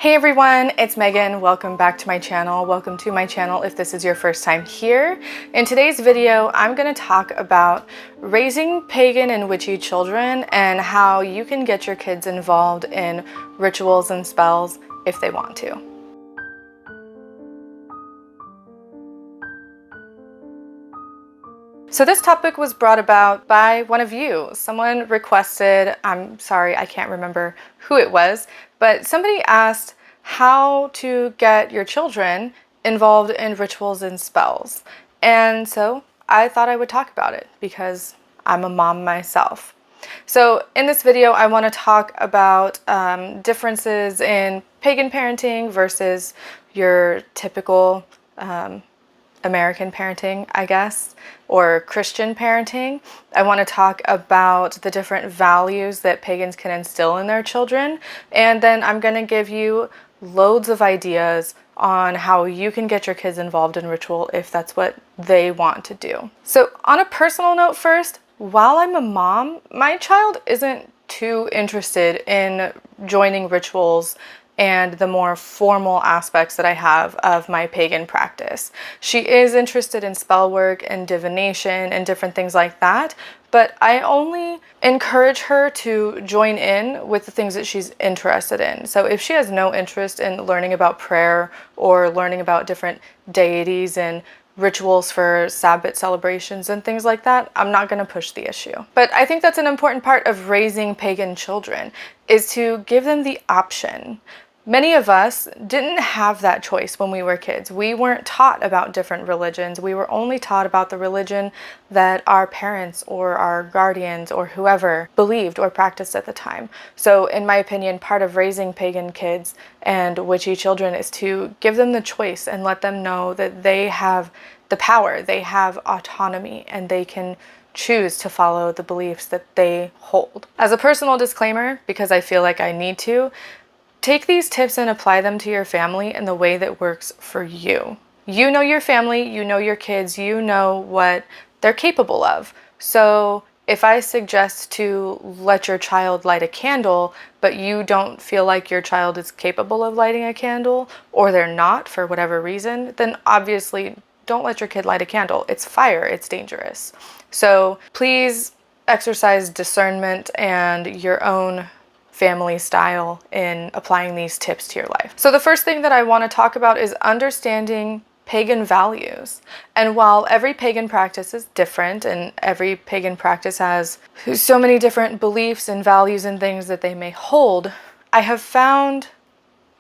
Hey everyone, it's Megan. Welcome back to my channel. Welcome to my channel if this is your first time here. In today's video, I'm going to talk about raising pagan and witchy children and how you can get your kids involved in rituals and spells if they want to. So this topic was brought about by one of you. Someone requested, I'm sorry, I can't remember who it was, but somebody asked how to get your children involved in rituals and spells. And so I thought I would talk about it because I'm a mom myself. So in this video, I want to talk about differences in pagan parenting versus your typical American parenting, I guess, or Christian parenting. I want to talk about the different values that pagans can instill in their children, and then I'm going to give you loads of ideas on how you can get your kids involved in ritual if that's what they want to do. So on a personal note first, while I'm a mom, my child isn't too interested in joining rituals and the more formal aspects that I have of my pagan practice. She is interested in spell work and divination and different things like that, but I only encourage her to join in with the things that she's interested in. So if she has no interest in learning about prayer or learning about different deities and rituals for Sabbath celebrations and things like that, I'm not going to push the issue. But I think that's an important part of raising pagan children, is to give them the option. Many of us didn't have that choice when we were kids. We weren't taught about different religions. We were only taught about the religion that our parents or our guardians or whoever believed or practiced at the time. So in my opinion, part of raising pagan kids and witchy children is to give them the choice and let them know that they have the power, they have autonomy, and they can choose to follow the beliefs that they hold. As a personal disclaimer, because I feel like I need to, take these tips and apply them to your family in the way that works for you. You know your family, you know your kids, you know what they're capable of. So if I suggest to let your child light a candle, but you don't feel like your child is capable of lighting a candle, or they're not for whatever reason, then obviously don't let your kid light a candle. It's fire, it's dangerous. So please exercise discernment and your own family style in applying these tips to your life. So the first thing that I want to talk about is understanding pagan values. And while every pagan practice is different and every pagan practice has so many different beliefs and values and things that they may hold, I have found,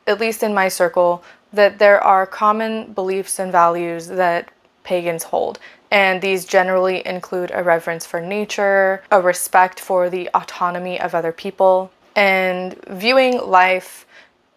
at least in my circle, that there are common beliefs and values that pagans hold. And these generally include a reverence for nature, a respect for the autonomy of other people, and viewing life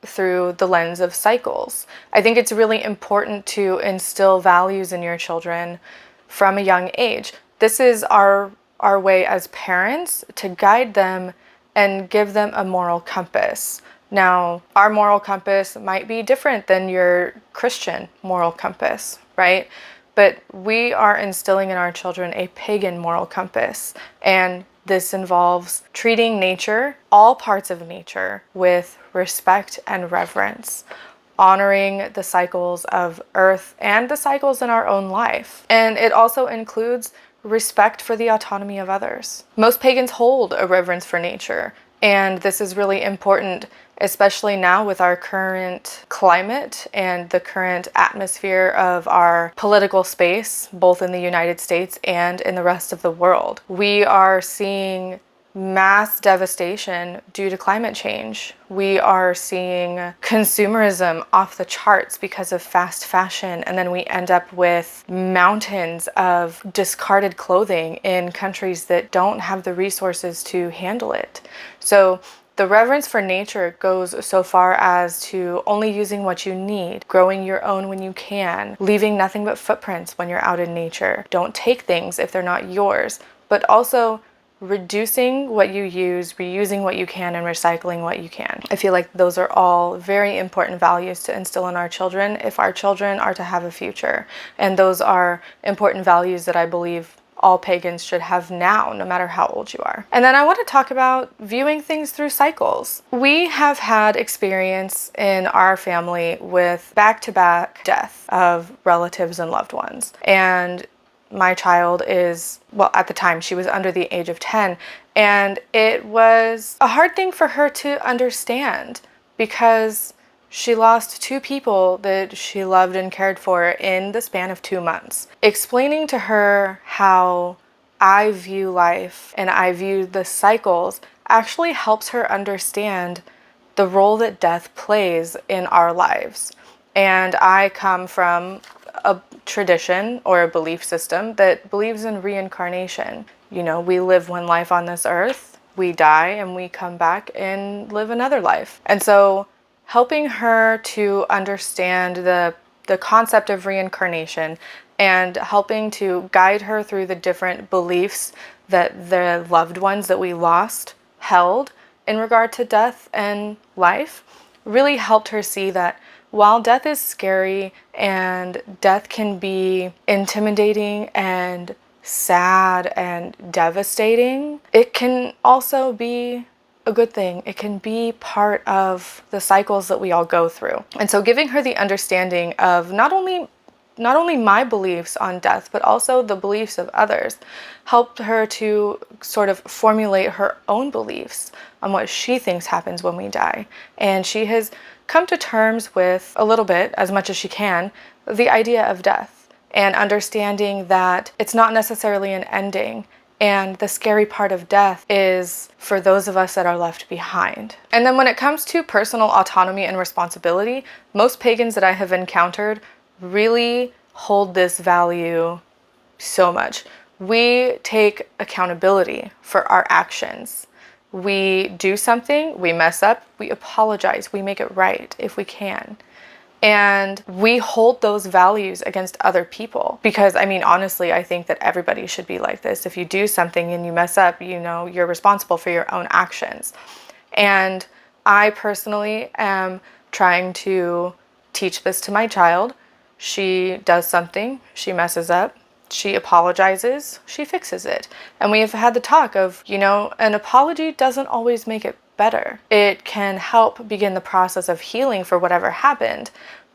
through the lens of cycles. I think it's really important to instill values in your children from a young age. This is our way as parents to guide them and give them a moral compass. Now, our moral compass might be different than your Christian moral compass, right? But we are instilling in our children a pagan moral compass, and this involves treating nature, all parts of nature, with respect and reverence, honoring the cycles of Earth and the cycles in our own life. And it also includes respect for the autonomy of others. Most pagans hold a reverence for nature, and this is really important, especially now with our current climate and the current atmosphere of our political space, both in the United States and in the rest of the world. We are seeing mass devastation due to climate change. We are seeing consumerism off the charts because of fast fashion, and then we end up with mountains of discarded clothing in countries that don't have the resources to handle it. So the reverence for nature goes so far as to only using what you need, growing your own when you can, leaving nothing but footprints when you're out in nature. Don't take things if they're not yours, but also reducing what you use, reusing what you can, and recycling what you can. I feel like those are all very important values to instill in our children if our children are to have a future. And those are important values that I believe all pagans should have now, no matter how old you are. And then I want to talk about viewing things through cycles. We have had experience in our family with back-to-back death of relatives and loved ones. And my child is, well, at the time she was under the age of 10, and it was a hard thing for her to understand because she lost two people that she loved and cared for in the span of 2 months. Explaining to her how I view life and I view the cycles actually helps her understand the role that death plays in our lives. And I come from a tradition or a belief system that believes in reincarnation. You know, we live one life on this earth, we die, and we come back and live another life. And so helping her to understand the concept of reincarnation and helping to guide her through the different beliefs that the loved ones that we lost held in regard to death and life really helped her see that while death is scary and death can be intimidating and sad and devastating, it can also be a good thing. It can be part of the cycles that we all go through. And so giving her the understanding of not only my beliefs on death, but also the beliefs of others, helped her to sort of formulate her own beliefs on what she thinks happens when we die. And she has come to terms with, a little bit, as much as she can, the idea of death and understanding that it's not necessarily an ending. And the scary part of death is for those of us that are left behind. And then when it comes to personal autonomy and responsibility, most pagans that I have encountered really hold this value so much. We take accountability for our actions. We do something, we mess up, we apologize, we make it right if we can. And we hold those values against other people because, I mean, honestly, I think that everybody should be like this. If you do something and you mess up, you know, you're responsible for your own actions. And I personally am trying to teach this to my child. She does something, she messes up, she apologizes, she fixes it. And we have had the talk of, you know, an apology doesn't always make it better. It can help begin the process of healing for whatever happened.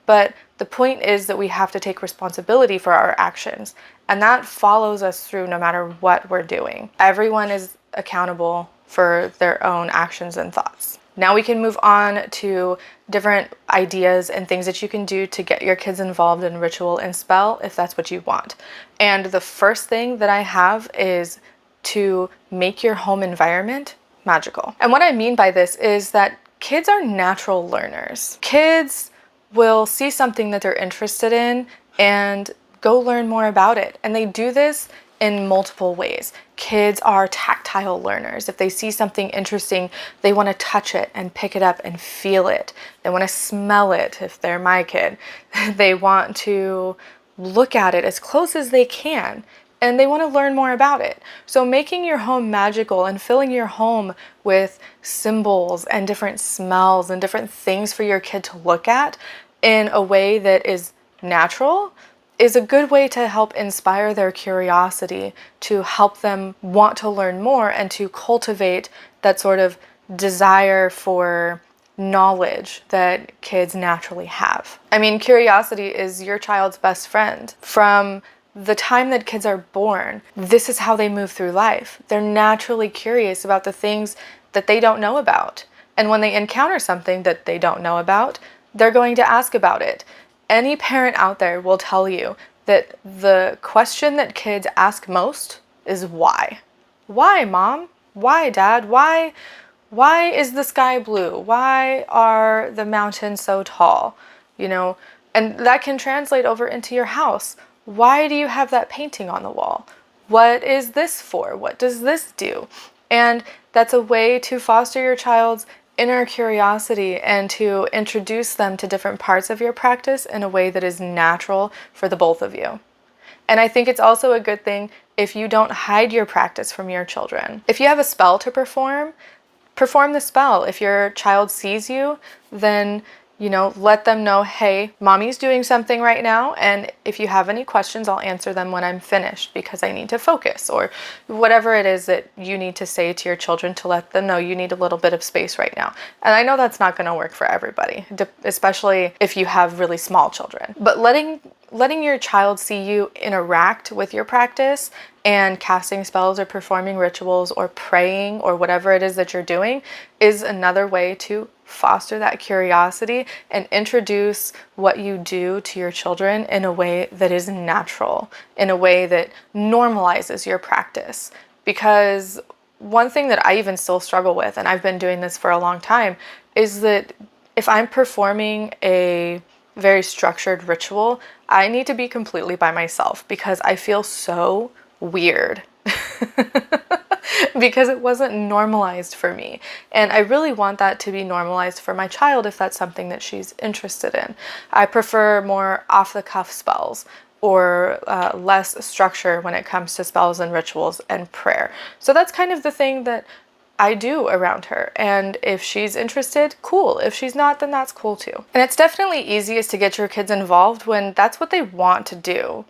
But the point is that we have to take responsibility for our actions. And that follows us through no matter what we're doing. Everyone is accountable for their own actions and thoughts. Now we can move on to different ideas and things that you can do to get your kids involved in ritual and spell if that's what you want. And the first thing that I have is to make your home environment magical. And what I mean by this is that kids are natural learners. Kids will see something that they're interested in and go learn more about it. And they do this in multiple ways. Kids are tactile learners. If they see something interesting, they want to touch it and pick it up and feel it. They want to smell it if they're my kid. They want to look at it as close as they can. And they want to learn more about it. So making your home magical and filling your home with symbols and different smells and different things for your kid to look at in a way that is natural is a good way to help inspire their curiosity, to help them want to learn more and to cultivate that sort of desire for knowledge that kids naturally have. I mean, curiosity is your child's best friend. From the time that kids are born, this is how they move through life. They're naturally curious about the things that they don't know about. And when they encounter something that they don't know about, they're going to ask about it. Any parent out there will tell you that the question that kids ask most is why. Why, Mom? Why, Dad? Why is the sky blue? Why are the mountains so tall? You know, and that can translate over into your house. Why do you have that painting on the wall? What is this for? What does this do? And that's a way to foster your child's inner curiosity and to introduce them to different parts of your practice in a way that is natural for the both of you. And I think it's also a good thing if you don't hide your practice from your children. If you have a spell to perform the spell. If your child sees you, then let them know, hey, mommy's doing something right now, and if you have any questions, I'll answer them when I'm finished because I need to focus, or whatever it is that you need to say to your children to let them know you need a little bit of space right now. And I know that's not going to work for everybody, especially if you have really small children. But letting your child see you interact with your practice and casting spells or performing rituals or praying or whatever it is that you're doing is another way to foster that curiosity and introduce what you do to your children in a way that is natural, in a way that normalizes your practice. Because one thing that I even still struggle with, and I've been doing this for a long time, is that if I'm performing a very structured ritual, I need to be completely by myself because I feel so weird because it wasn't normalized for me. And I really want that to be normalized for my child if that's something that she's interested in. I prefer more off-the-cuff spells or less structure when it comes to spells and rituals and prayer. So that's kind of the thing that I do around her. And if she's interested, cool. If she's not, then that's cool too. And it's definitely easiest to get your kids involved when that's what they want to do.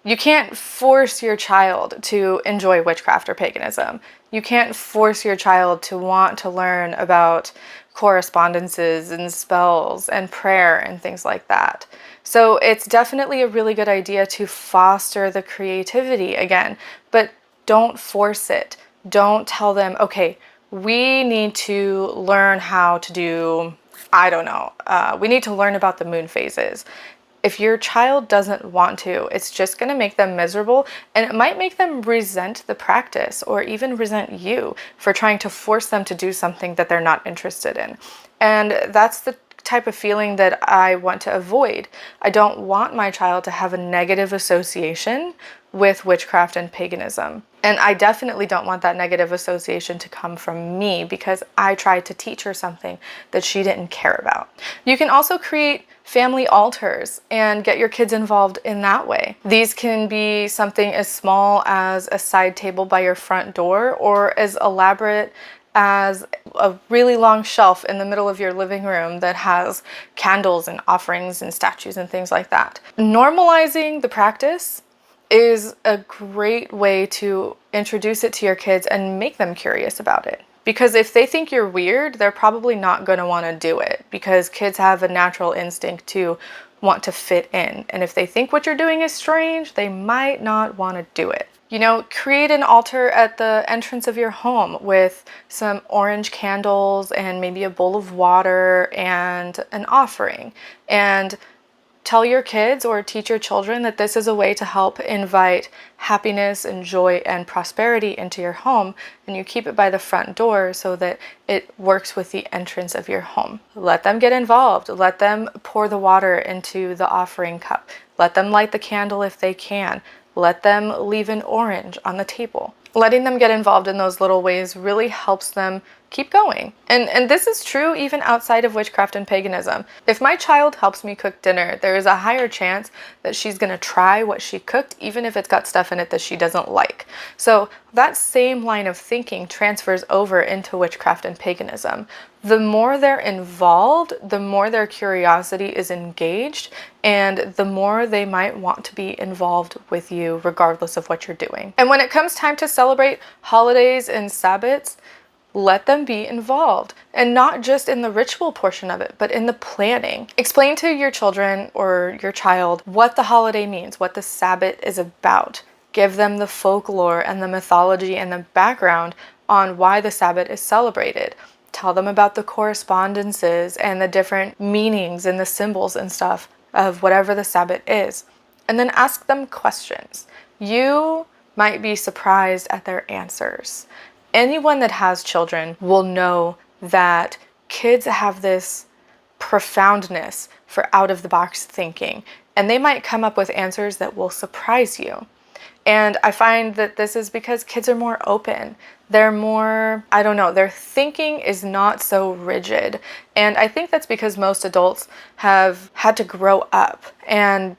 You can't force your child to enjoy witchcraft or paganism. You can't force your child to want to learn about correspondences and spells and prayer and things like that. So it's definitely a really good idea to foster the creativity again, but don't force it. Don't tell them, okay, we need to learn how to do, I don't know, we need to learn about the moon phases. If your child doesn't want to, it's just going to make them miserable, and it might make them resent the practice or even resent you for trying to force them to do something that they're not interested in. And that's the type of feeling that I want to avoid. I don't want my child to have a negative association with witchcraft and paganism. And I definitely don't want that negative association to come from me because I tried to teach her something that she didn't care about. You can also create family altars and get your kids involved in that way. These can be something as small as a side table by your front door or as elaborate as a really long shelf in the middle of your living room that has candles and offerings and statues and things like that. Normalizing the practice is a great way to introduce it to your kids and make them curious about it. Because if they think you're weird, they're probably not going to want to do it because kids have a natural instinct to want to fit in. And if they think what you're doing is strange, they might not want to do it. Create an altar at the entrance of your home with some orange candles and maybe a bowl of water and an offering. And tell your kids or teach your children that this is a way to help invite happiness and joy and prosperity into your home, and you keep it by the front door so that it works with the entrance of your home. Let them get involved. Let them pour the water into the offering cup. Let them light the candle if they can. Let them leave an orange on the table. Letting them get involved in those little ways really helps them keep going. And this is true even outside of witchcraft and paganism. If my child helps me cook dinner, there is a higher chance that she's going to try what she cooked, even if it's got stuff in it that she doesn't like. So that same line of thinking transfers over into witchcraft and paganism. The more they're involved, the more their curiosity is engaged, and the more they might want to be involved with you regardless of what you're doing. And when it comes time to celebrate holidays and Sabbats, let them be involved, and not just in the ritual portion of it, but in the planning. Explain to your children or your child what the holiday means, what the Sabbat is about. Give them the folklore and the mythology and the background on why the Sabbat is celebrated. Tell them about the correspondences and the different meanings and the symbols and stuff of whatever the Sabbat is. And then ask them questions. You might be surprised at their answers. Anyone that has children will know that kids have this profoundness for out-of-the-box thinking, and they might come up with answers that will surprise you. And I find that this is because kids are more open. They're more, I don't know, their thinking is not so rigid. And I think that's because most adults have had to grow up and,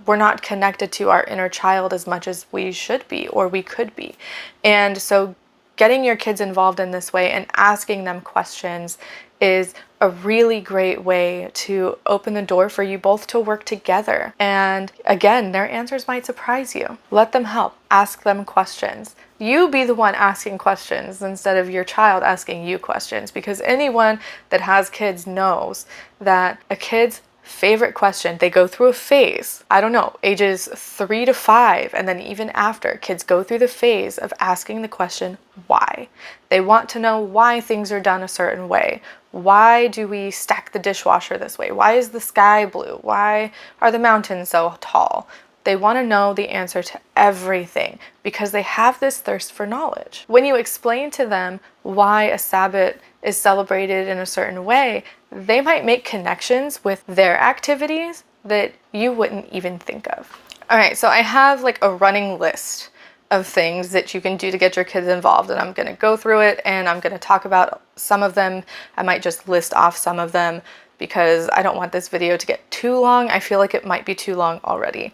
we're not connected to our inner child as much as we should be or we could be. And so getting your kids involved in this way and asking them questions is a really great way to open the door for you both to work together. And again, their answers might surprise you. Let them help. Ask them questions. You be the one asking questions instead of your child asking you questions, because anyone that has kids knows that a kid's favorite question, they go through a phase, I don't know, ages 3 to 5, and then even after, kids go through the phase of asking the question, why? They want to know why things are done a certain way. Why do we stack the dishwasher this way? Why is the sky blue? Why are the mountains so tall? They want to know the answer to everything because they have this thirst for knowledge. When you explain to them why a Sabbath is celebrated in a certain way, they might make connections with their activities that you wouldn't even think of. All right, so I have like a running list of things that you can do to get your kids involved, and I'm going to go through it and I'm going to talk about some of them. I might just list off some of them because I don't want this video to get too long. I feel like it might be too long already.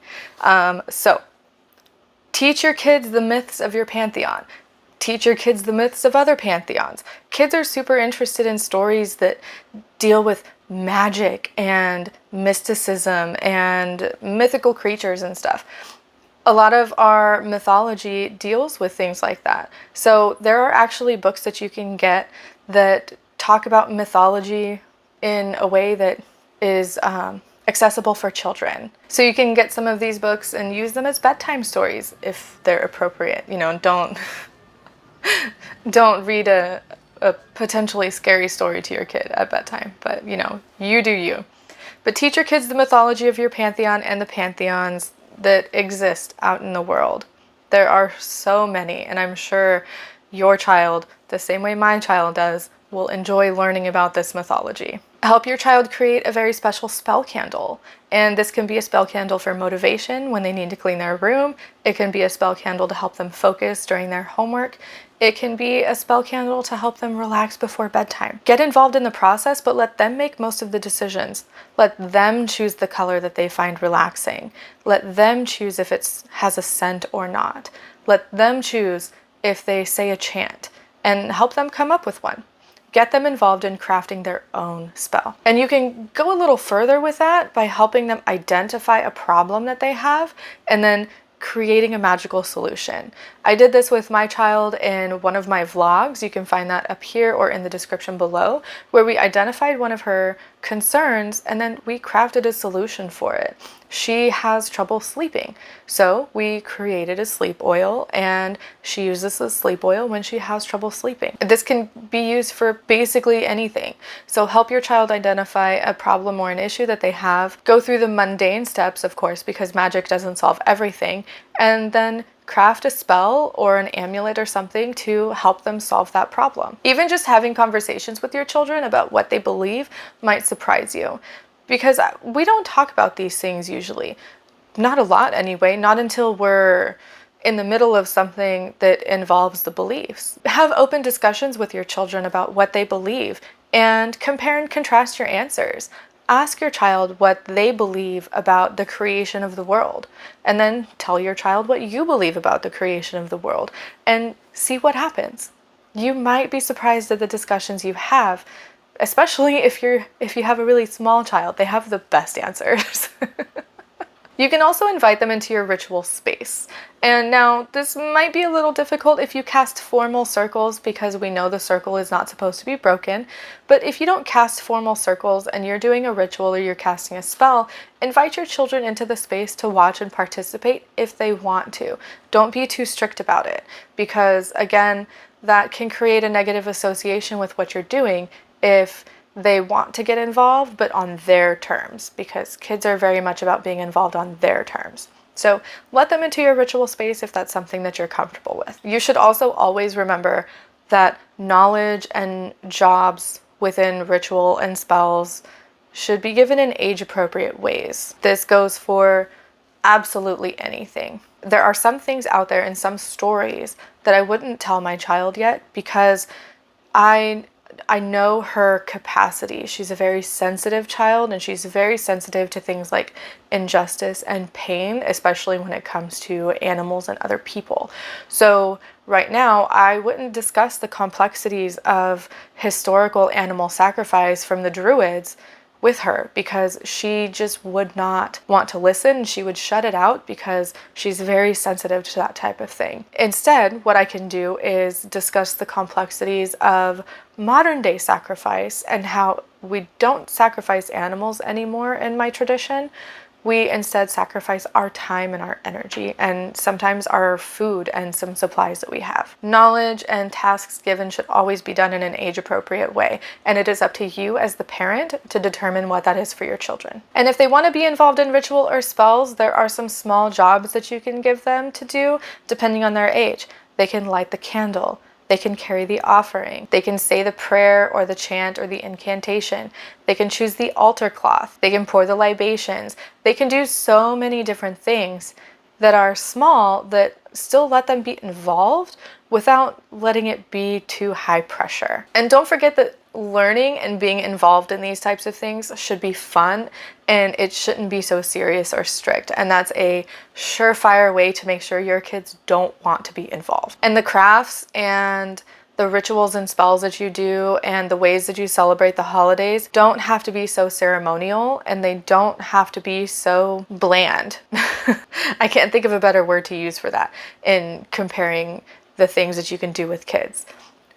So teach your kids the myths of your pantheon. Teach your kids the myths of other pantheons. Kids are super interested in stories that deal with magic and mysticism and mythical creatures and stuff. A lot of our mythology deals with things like that. So there are actually books that you can get that talk about mythology in a way that is accessible for children. So you can get some of these books and use them as bedtime stories if they're appropriate. You know, don't read a potentially scary story to your kid at bedtime, but you know, you do you. But teach your kids the mythology of your pantheon and the pantheons that exist out in the world. There are so many, and I'm sure your child, the same way my child does, will enjoy learning about this mythology. Help your child create a very special spell candle. And this can be a spell candle for motivation when they need to clean their room. It can be a spell candle to help them focus during their homework. It can be a spell candle to help them relax before bedtime. Get involved in the process, but let them make most of the decisions. Let them choose the color that they find relaxing. Let them choose if it has a scent or not. Let them choose if they say a chant, and help them come up with one. Get them involved in crafting their own spell. And you can go a little further with that by helping them identify a problem that they have and then creating a magical solution. I did this with my child in one of my vlogs. You can find that up here or in the description below, where we identified one of her concerns and then we crafted a solution for it. She has trouble sleeping, so we created a sleep oil, and she uses the sleep oil when she has trouble sleeping. This can be used for basically anything. So help your child identify a problem or an issue that they have. Go through the mundane steps, of course, because magic doesn't solve everything, and then craft a spell or an amulet or something to help them solve that problem. Even just having conversations with your children about what they believe might surprise you, because we don't talk about these things usually. Not a lot anyway, not until we're in the middle of something that involves the beliefs. Have open discussions with your children about what they believe and compare and contrast your answers. Ask your child what they believe about the creation of the world, and then tell your child what you believe about the creation of the world, and see what happens. You might be surprised at the discussions you have, especially if you have a really small child. They have the best answers. You can also invite them into your ritual space. And now this might be a little difficult if you cast formal circles, because we know the circle is not supposed to be broken. But if you don't cast formal circles and you're doing a ritual or you're casting a spell, invite your children into the space to watch and participate if they want to. Don't be too strict about it, because again, that can create a negative association with what you're doing if they want to get involved, but on their terms, because kids are very much about being involved on their terms. So let them into your ritual space if that's something that you're comfortable with. You should also always remember that knowledge and jobs within ritual and spells should be given in age-appropriate ways. This goes for absolutely anything. There are some things out there and some stories that I wouldn't tell my child yet, because I know her capacity. She's a very sensitive child, and she's very sensitive to things like injustice and pain, especially when it comes to animals and other people. So right now, I wouldn't discuss the complexities of historical animal sacrifice from the Druids with her, because she just would not want to listen. She would shut it out because she's very sensitive to that type of thing. Instead, what I can do is discuss the complexities of modern day sacrifice and how we don't sacrifice animals anymore in my tradition. We instead sacrifice our time and our energy, and sometimes our food and some supplies that we have. Knowledge and tasks given should always be done in an age-appropriate way, and it is up to you as the parent to determine what that is for your children. And if they want to be involved in ritual or spells, there are some small jobs that you can give them to do depending on their age. They can light the candle. They can carry the offering. They can say the prayer or the chant or the incantation. They can choose the altar cloth. They can pour the libations. They can do so many different things that are small that still let them be involved without letting it be too high pressure. And don't forget that learning and being involved in these types of things should be fun, and it shouldn't be so serious or strict. And that's a surefire way to make sure your kids don't want to be involved. And the crafts and the rituals and spells that you do and the ways that you celebrate the holidays don't have to be so ceremonial, and they don't have to be so bland. I can't think of a better word to use for that in comparing the things that you can do with kids.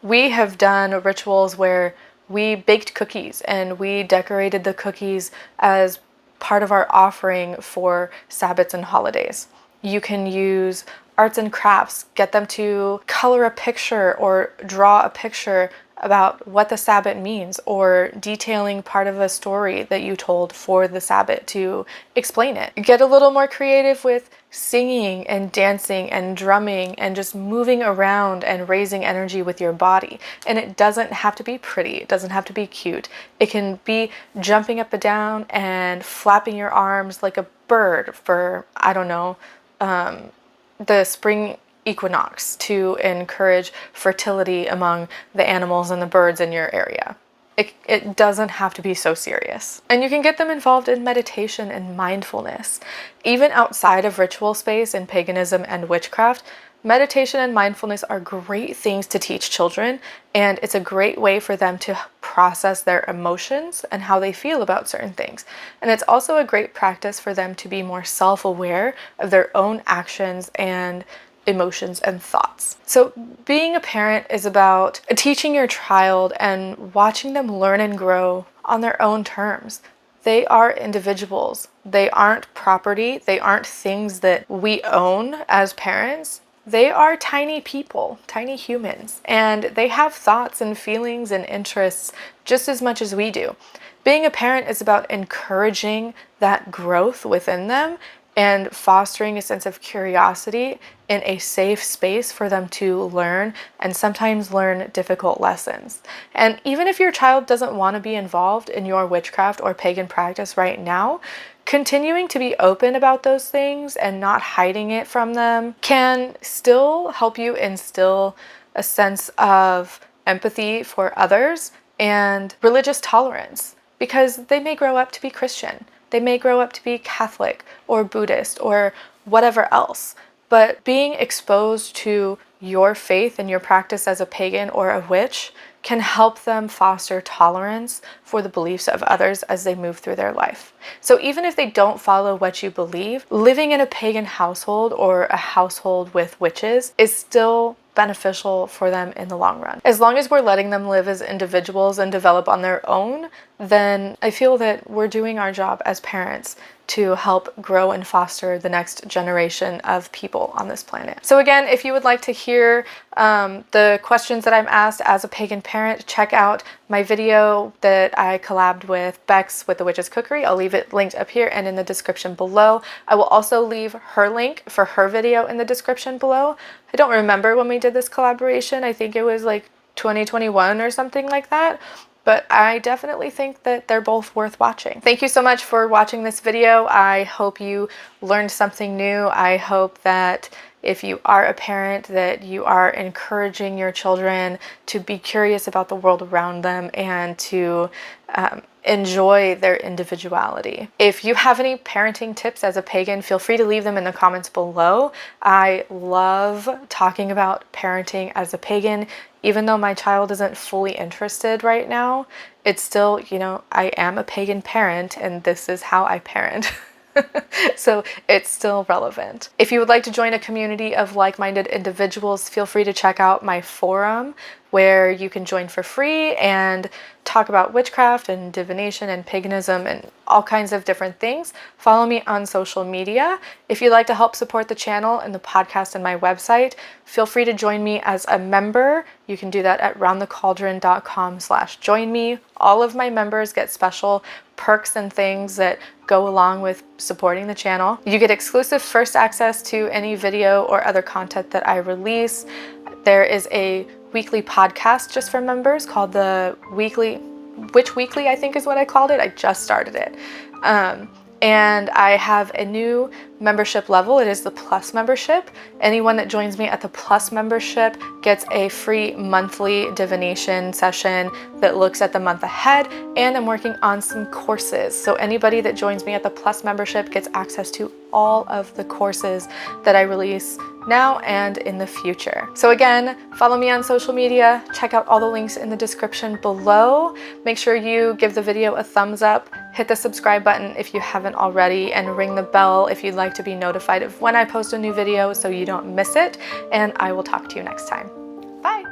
We have done rituals where we baked cookies and we decorated the cookies as part of our offering for Sabbats and holidays. You can use arts and crafts, get them to color a picture or draw a picture about what the Sabbat means, or detailing part of a story that you told for the Sabbat to explain it. Get a little more creative with singing and dancing and drumming and just moving around and raising energy with your body. And it doesn't have to be pretty. It doesn't have to be cute. It can be jumping up and down and flapping your arms like a bird for, I don't know, the spring equinox to encourage fertility among the animals and the birds in your area. It doesn't have to be so serious. And you can get them involved in meditation and mindfulness. Even outside of ritual space in paganism and witchcraft, meditation and mindfulness are great things to teach children, and it's a great way for them to process their emotions and how they feel about certain things. And it's also a great practice for them to be more self-aware of their own actions and emotions and thoughts. So being a parent is about teaching your child and watching them learn and grow on their own terms. They are individuals. They aren't property. They aren't things that we own as parents. They are tiny people, tiny humans, and they have thoughts and feelings and interests just as much as we do. Being a parent is about encouraging that growth within them and fostering a sense of curiosity in a safe space for them to learn, and sometimes learn difficult lessons. And even if your child doesn't want to be involved in your witchcraft or pagan practice right now, continuing to be open about those things and not hiding it from them can still help you instill a sense of empathy for others and religious tolerance, because they may grow up to be Christian. They may grow up to be Catholic or Buddhist or whatever else. But being exposed to your faith and your practice as a pagan or a witch can help them foster tolerance for the beliefs of others as they move through their life. So even if they don't follow what you believe, living in a pagan household or a household with witches is still beneficial for them in the long run. As long as we're letting them live as individuals and develop on their own, then I feel that we're doing our job as parents to help grow and foster the next generation of people on this planet. So again, if you would like to hear the questions that I'm asked as a pagan parent, check out my video that I collabed with Bex with the Witch's Cookery. I'll leave it linked up here and in the description below. I will also leave her link for her video in the description below. I don't remember when we did this collaboration. I think it was like 2021 or something like that. But I definitely think that they're both worth watching. Thank you so much for watching this video. I hope you learned something new. I hope that if you are a parent, that you are encouraging your children to be curious about the world around them and to enjoy their individuality. If you have any parenting tips as a pagan, feel free to leave them in the comments below. I love talking about parenting as a pagan. Even though my child isn't fully interested right now, it's still, you know, I am a pagan parent and this is how I parent. So it's still relevant. If you would like to join a community of like-minded individuals, feel free to check out my forum where you can join for free and talk about witchcraft and divination and paganism and all kinds of different things. Follow me on social media. If you'd like to help support the channel and the podcast and my website, feel free to join me as a member. You can do that at roundthecauldron.com/join me. All of my members get special perks and things that go along with supporting the channel. You get exclusive first access to any video or other content that I release. There is a weekly podcast just for members called the Witch Weekly, I think is what I called it. I just started it. And I have a new membership level. It is the Plus membership. Anyone that joins me at the Plus membership gets a free monthly divination session that looks at the month ahead, and I'm working on some courses. So anybody that joins me at the Plus membership gets access to all of the courses that I release now and in the future. So again, follow me on social media, check out all the links in the description below. Make sure you give the video a thumbs up, hit the subscribe button if you haven't already, and ring the bell if you'd like to be notified of when I post a new video so you don't miss it. And I will talk to you next time. Bye.